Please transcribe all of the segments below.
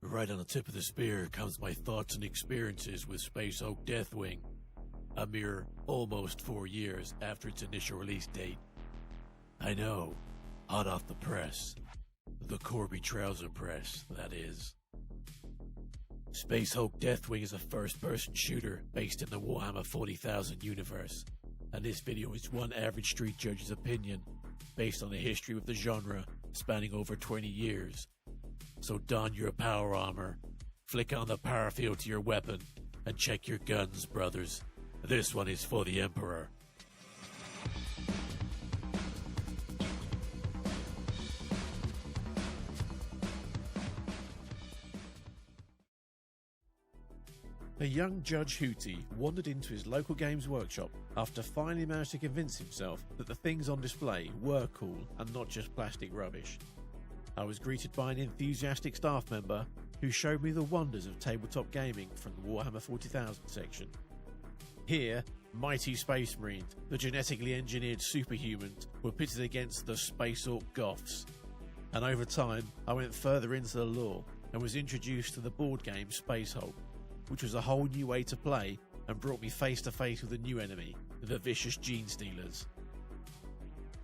Right on the tip of the spear comes my thoughts and experiences with Space Hulk Deathwing, a mere almost 4 years after its initial release date. I know, hot off the press. The Corby trouser press, that is. Space Hulk Deathwing is a first-person shooter based in the Warhammer 40,000 universe, and this video is one average street judge's opinion, based on the history of the genre spanning over 20 years. So don your power armor, flick on the power field to your weapon, and check your guns, brothers. This one is for the Emperor. A young Judge Hootie wandered into his local games workshop after finally managed to convince himself that the things on display were cool and not just plastic rubbish. I was greeted by an enthusiastic staff member who showed me the wonders of tabletop gaming from the Warhammer 40,000 section. Here, mighty Space Marines, the genetically engineered superhumans, were pitted against the Space Hulk Goths. And over time, I went further into the lore and was introduced to the board game Space Hulk, which was a whole new way to play and brought me face to face with a new enemy, the vicious Gene Stealers.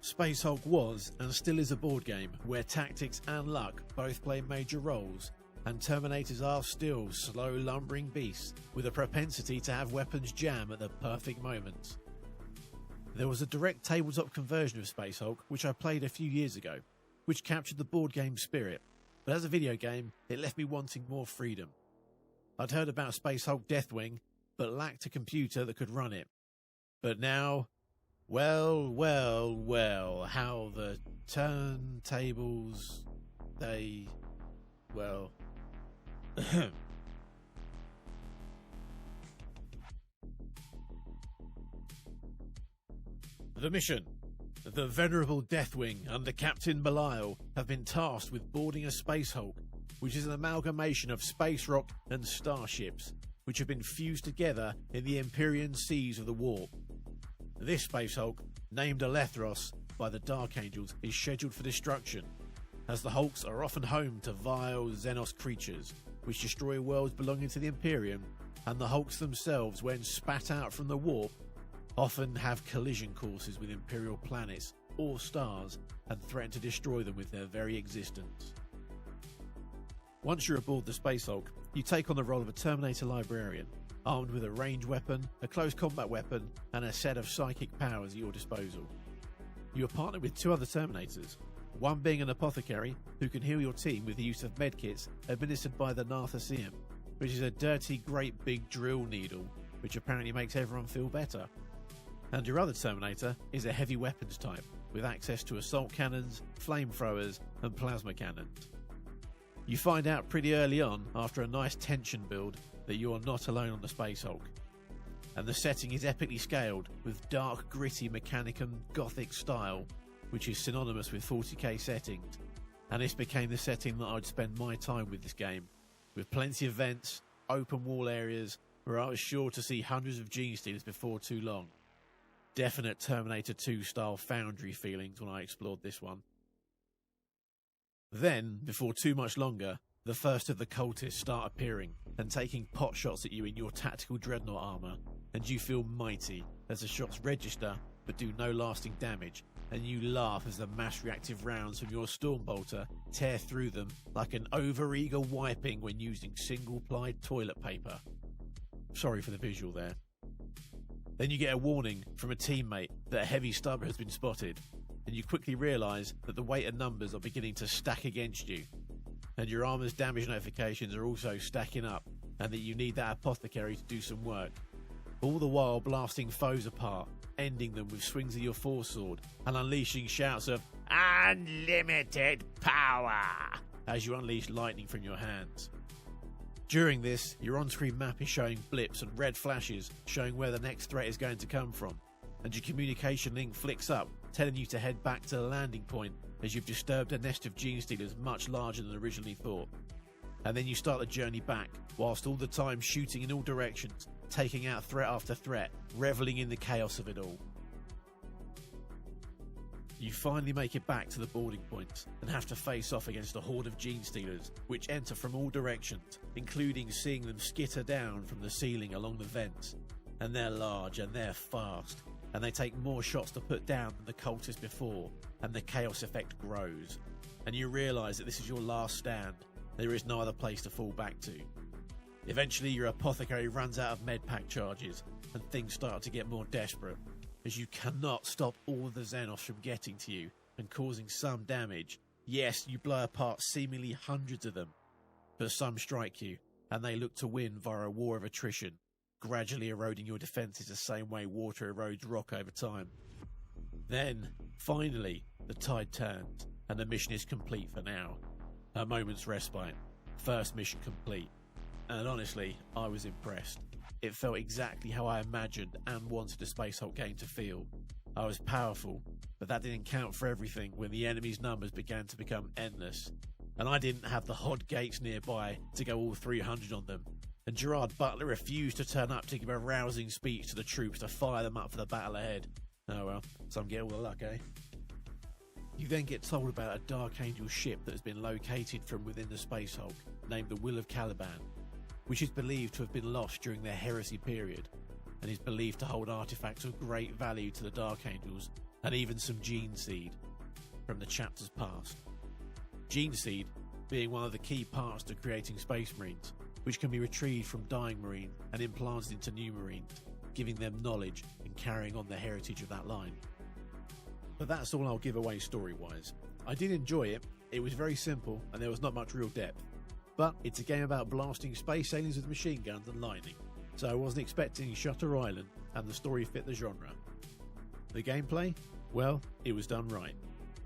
Space Hulk was and still is a board game where tactics and luck both play major roles, and Terminators are still slow lumbering beasts with a propensity to have weapons jam at the perfect moments. There was a direct tabletop conversion of Space Hulk which I played a few years ago, which captured the board game spirit, but as a video game it left me wanting more freedom. I'd heard about Space Hulk Deathwing, but lacked a computer that could run it. But now, well, how the turntables, well... The mission. The venerable Deathwing under Captain Belial have been tasked with boarding a Space Hulk, which is an amalgamation of space rock and starships, which have been fused together in the Empyrean seas of the warp. This Space Hulk, named Alethros by the Dark Angels, is scheduled for destruction, as the Hulks are often home to vile Xenos creatures, which destroy worlds belonging to the Imperium, and the Hulks themselves, when spat out from the warp, often have collision courses with Imperial planets or stars and threaten to destroy them with their very existence. Once you're aboard the Space Hulk, you take on the role of a Terminator librarian, armed with a ranged weapon, a close combat weapon, and a set of psychic powers at your disposal. You are partnered with 2 other Terminators, one being an apothecary who can heal your team with the use of medkits administered by the Narthasium, which is a dirty great big drill needle which apparently makes everyone feel better. And your other Terminator is a heavy weapons type with access to assault cannons, flamethrowers, and plasma cannons. You find out pretty early on, after a nice tension build, that you are not alone on the Space Hulk. And the setting is epically scaled, with dark, gritty, Mechanicum Gothic style, which is synonymous with 40k settings. And this became the setting that I would spend my time with this game, with plenty of vents, open wall areas, where I was sure to see hundreds of Gene Stealers before too long. Definite Terminator 2 style Foundry feelings when I explored this one. Then, before too much longer, the first of the cultists start appearing and taking pot shots at you in your tactical dreadnought armour, and you feel mighty as the shots register but do no lasting damage, and you laugh as the mass reactive rounds from your Stormbolter tear through them like an over-eager wiping when using single-plied toilet paper. Sorry for the visual there. Then you get a warning from a teammate that a heavy stubber has been spotted, and you quickly realise that the weight and numbers are beginning to stack against you, and your armour's damage notifications are also stacking up, and that you need that apothecary to do some work, all the while blasting foes apart, ending them with swings of your foresword and unleashing shouts of unlimited power as you unleash lightning from your hands. During this, your on-screen map is showing blips and red flashes showing where the next threat is going to come from, and your communication link flicks up, telling you to head back to the landing point as you've disturbed a nest of Gene Stealers much larger than originally thought. And then you start the journey back, whilst all the time shooting in all directions, taking out threat after threat, revelling in the chaos of it all. You finally make it back to the boarding points and have to face off against a horde of gene stealers which enter from all directions, including seeing them skitter down from the ceiling along the vents. And they're large and they're fast, and they take more shots to put down than the cultists before, and the chaos effect grows. And you realise that this is your last stand. There is no other place to fall back to. Eventually your apothecary runs out of medpack charges and things start to get more desperate, as you cannot stop all of the Xenos from getting to you and causing some damage. Yes, you blow apart seemingly hundreds of them, but some strike you and they look to win via a war of attrition, gradually eroding your defences the same way water erodes rock over time. Then, finally, the tide turns and the mission is complete for now. A moment's respite. First mission complete. And honestly, I was impressed. It felt exactly how I imagined and wanted a Space Hulk game to feel. I was powerful, but that didn't count for everything when the enemy's numbers began to become endless. And I didn't have the hod gates nearby to go all 300 on them. And Gerard Butler refused to turn up to give a rousing speech to the troops to fire them up for the battle ahead. Oh well, some get all the luck, eh? You then get told about a Dark Angel ship that has been located from within the Space Hulk, named the Will of Caliban, which is believed to have been lost during their heresy period, and is believed to hold artifacts of great value to the Dark Angels, and even some gene seed from the chapters past. Gene seed being one of the key parts to creating Space Marines, which can be retrieved from dying Marines and implanted into new Marines, giving them knowledge and carrying on the heritage of that line. But that's all I'll give away story-wise. I did enjoy it was very simple and there was not much real depth. But it's a game about blasting space aliens with machine guns and lightning, so I wasn't expecting Shutter Island, and the story fit the genre. The gameplay? Well, it was done right.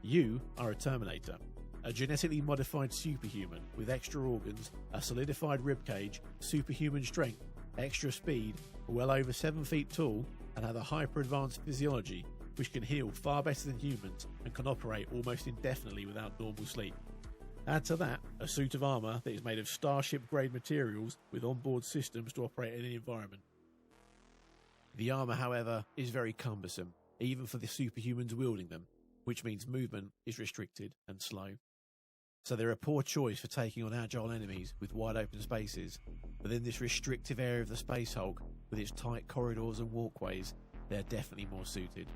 You are a Terminator, a genetically modified superhuman with extra organs, a solidified ribcage, superhuman strength, extra speed, well over 7 feet tall, and have a hyper-advanced physiology which can heal far better than humans and can operate almost indefinitely without normal sleep. Add to that a suit of armour that is made of starship-grade materials with onboard systems to operate in any environment. The armour, however, is very cumbersome, even for the superhumans wielding them, which means movement is restricted and slow. So they're a poor choice for taking on agile enemies with wide open spaces, but in this restrictive area of the Space Hulk, with its tight corridors and walkways, they're definitely more suited.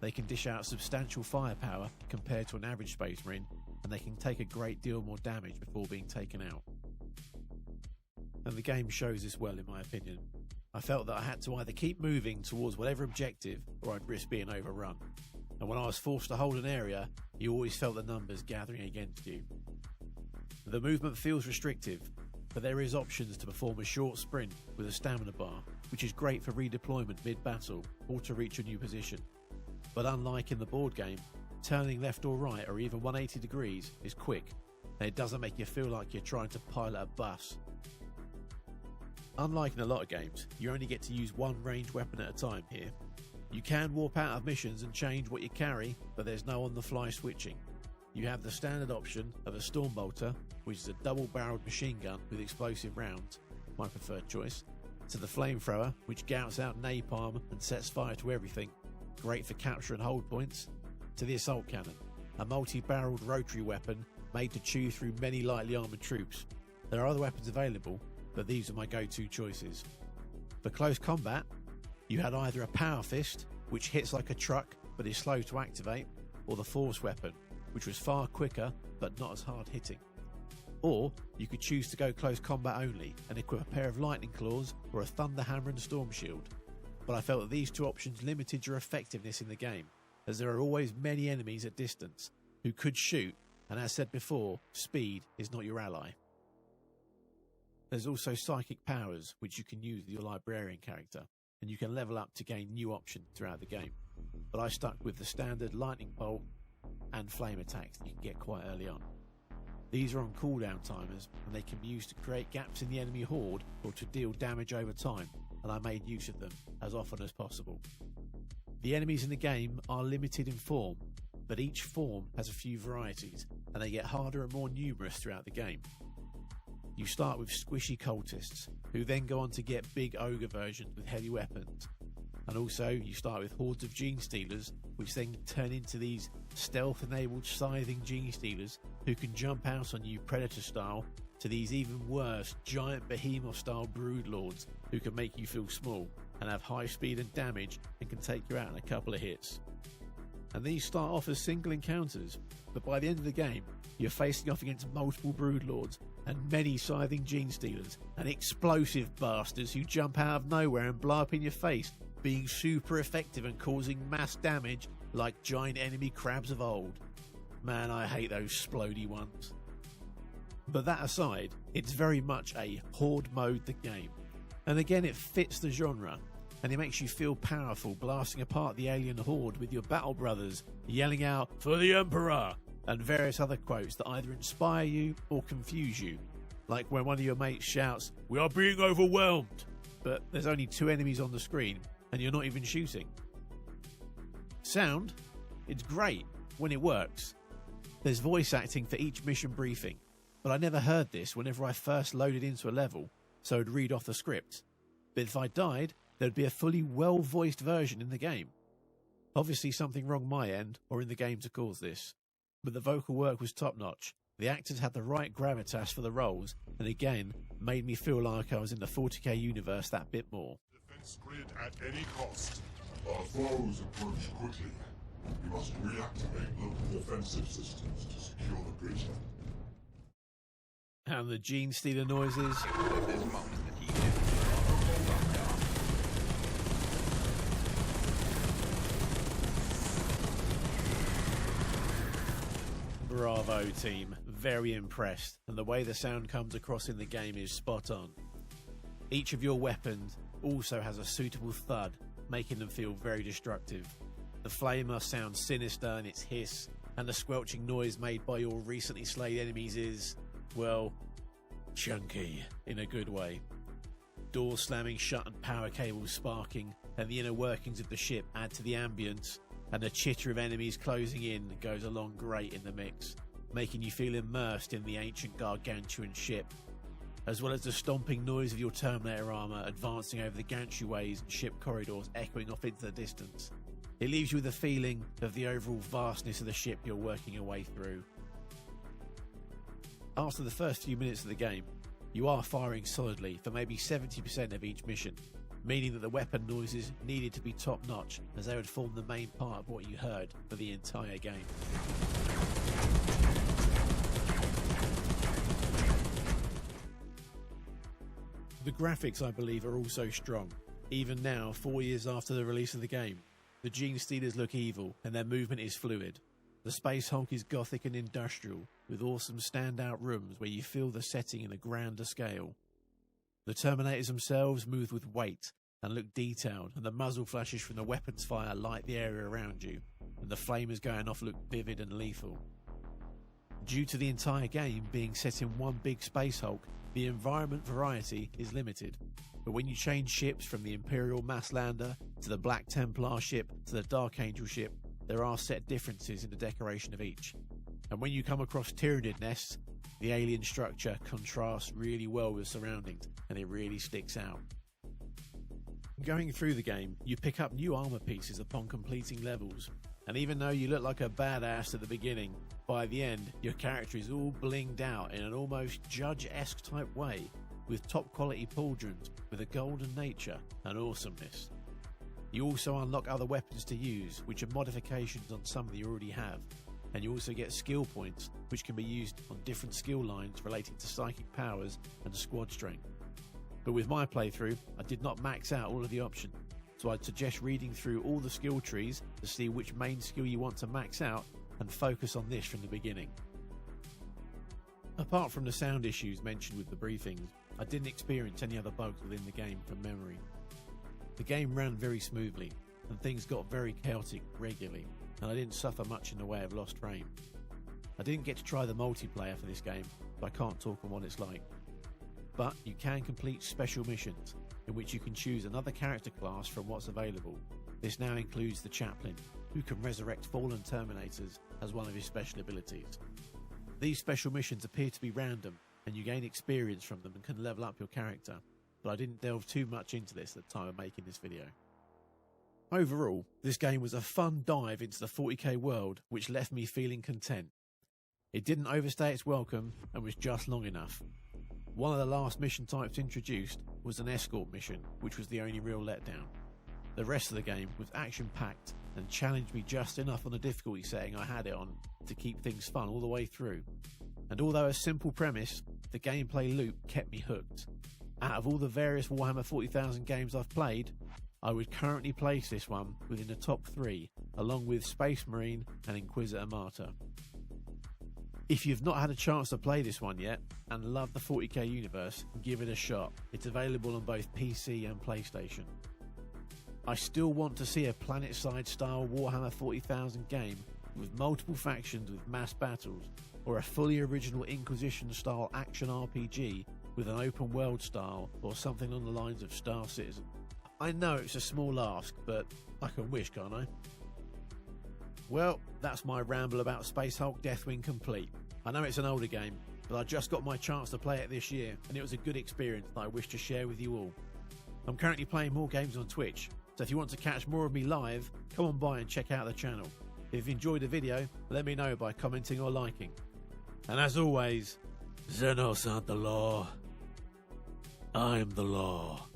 They can dish out substantial firepower compared to an average Space Marine, and they can take a great deal more damage before being taken out. And the game shows this well, in my opinion. I felt that I had to either keep moving towards whatever objective or I'd risk being overrun. And when I was forced to hold an area, you always felt the numbers gathering against you. The movement feels restrictive, but there is options to perform a short sprint with a stamina bar, which is great for redeployment mid-battle or to reach a new position. But unlike in the board game, turning left or right or even 180 degrees is quick, and it doesn't make you feel like you're trying to pilot a bus. Unlike in a lot of games, you only get to use one ranged weapon at a time here. You can warp out of missions and change what you carry, but there's no on-the-fly switching. You have the standard option of a Stormbolter, which is a double-barreled machine gun with explosive rounds, my preferred choice, to the Flamethrower, which gouts out napalm and sets fire to everything, great for capture and hold points, to the Assault Cannon, a multi-barreled rotary weapon made to chew through many lightly armoured troops. There are other weapons available, but these are my go-to choices. For close combat, you had either a Power Fist, which hits like a truck but is slow to activate, or the Force Weapon, which was far quicker but not as hard hitting. Or you could choose to go close combat only and equip a pair of Lightning Claws or a Thunder Hammer and Storm Shield. But I felt that these two options limited your effectiveness in the game, as there are always many enemies at distance who could shoot, and as said before, speed is not your ally. There's also psychic powers which you can use with your librarian character, and you can level up to gain new options throughout the game. But I stuck with the standard lightning bolt and flame attacks that you can get quite early on. These are on cooldown timers, and they can be used to create gaps in the enemy horde or to deal damage over time, and I made use of them as often as possible. The enemies in the game are limited in form, but each form has a few varieties, and they get harder and more numerous throughout the game. You start with squishy cultists, who then go on to get big ogre versions with heavy weapons. And also, you start with hordes of gene stealers, which then turn into these stealth-enabled scything gene stealers who can jump out on you predator style, to these even worse giant behemoth style broodlords who can make you feel small and have high speed and damage and can take you out in a couple of hits. And these start off as single encounters, but by the end of the game you're facing off against multiple broodlords and many scything gene stealers and explosive bastards who jump out of nowhere and blow up in your face, being super effective and causing mass damage like giant enemy crabs of old. Man, I hate those splody ones. But that aside, it's very much a horde mode the game. And again, it fits the genre, and it makes you feel powerful, blasting apart the alien horde with your battle brothers, yelling out, "For the Emperor!" and various other quotes that either inspire you or confuse you. Like when one of your mates shouts, "We are being overwhelmed!" but there's only 2 enemies on the screen, and you're not even shooting. Sound? It's great when it works. There's voice acting for each mission briefing, but I never heard this whenever I first loaded into a level, so I'd read off the script. But if I died, there'd be a fully well-voiced version in the game. Obviously something wrong my end, or in the game to cause this, but the vocal work was top-notch. The actors had the right gravitas for the roles, and again, made me feel like I was in the 40k universe that bit more. Defense grid at any cost. Our foes approach quickly. We must reactivate local defensive systems to secure the bridge. And the gene stealer noises. Bravo team, very impressed, and the way the sound comes across in the game is spot on. Each of your weapons also has a suitable thud, making them feel very destructive. The flamer sounds sinister in its hiss, and the squelching noise made by your recently slayed enemies is, well, chunky in a good way. Doors slamming shut and power cables sparking, and the inner workings of the ship add to the ambience, and the chitter of enemies closing in goes along great in the mix, making you feel immersed in the ancient gargantuan ship, as well as the stomping noise of your Terminator armour advancing over the gantryways and ship corridors echoing off into the distance. It leaves you with a feeling of the overall vastness of the ship you're working your way through. After the first few minutes of the game, you are firing solidly for maybe 70% of each mission, meaning that the weapon noises needed to be top-notch, as they would form the main part of what you heard for the entire game. The graphics, I believe, are also strong. Even now, 4 years after the release of the game, the Gene Stealers look evil and their movement is fluid. The Space Hulk is gothic and industrial, with awesome standout rooms where you feel the setting in a grander scale. The Terminators themselves move with weight and look detailed, and the muzzle flashes from the weapons fire light the area around you, and the flamers going off look vivid and lethal. Due to the entire game being set in one big Space Hulk, the environment variety is limited, but when you change ships from the Imperial Mass Lander to the Black Templar ship to the Dark Angel ship, there are set differences in the decoration of each. And when you come across Tyranid nests, the alien structure contrasts really well with surroundings, and it really sticks out. Going through the game, you pick up new armor pieces upon completing levels, and even though you look like a badass at the beginning, by the end, your character is all blinged out in an almost Judge-esque type way, with top quality pauldrons with a golden nature and awesomeness. You also unlock other weapons to use, which are modifications on some that you already have, and you also get skill points, which can be used on different skill lines relating to psychic powers and squad strength. But with my playthrough, I did not max out all of the options, so I'd suggest reading through all the skill trees to see which main skill you want to max out and focus on this from the beginning. Apart from the sound issues mentioned with the briefings, I didn't experience any other bugs within the game from memory. The game ran very smoothly, and things got very chaotic regularly, and I didn't suffer much in the way of lost frame. I didn't get to try the multiplayer for this game, so I can't talk on what it's like. But you can complete special missions, in which you can choose another character class from what's available. This now includes the Chaplain, who can resurrect fallen Terminators as one of his special abilities. These special missions appear to be random, and you gain experience from them and can level up your character, but I didn't delve too much into this at the time of making this video. Overall, this game was a fun dive into the 40k world which left me feeling content. It didn't overstay its welcome and was just long enough. One of the last mission types introduced was an escort mission, which was the only real letdown. The rest of the game was action-packed and challenged me just enough on the difficulty setting I had it on to keep things fun all the way through. And although a simple premise, the gameplay loop kept me hooked. Out of all the various Warhammer 40,000 games I've played, I would currently place this one within the top 3, along with Space Marine and Inquisitor Martyr. If you've not had a chance to play this one yet and love the 40k universe, give it a shot. It's available on both PC and PlayStation. I still want to see a planet-side style Warhammer 40,000 game with multiple factions with mass battles, or a fully original Inquisition style action RPG with an open world style or something along the lines of Star Citizen. I know it's a small ask, but I can wish, can't I? Well, that's my ramble about Space Hulk Deathwing complete. I know it's an older game, but I just got my chance to play it this year, and it was a good experience that I wish to share with you all. I'm currently playing more games on Twitch, so if you want to catch more of me live, come on by and check out the channel. If you've enjoyed the video, let me know by commenting or liking. And as always, Xenos aren't the law. I'm the law.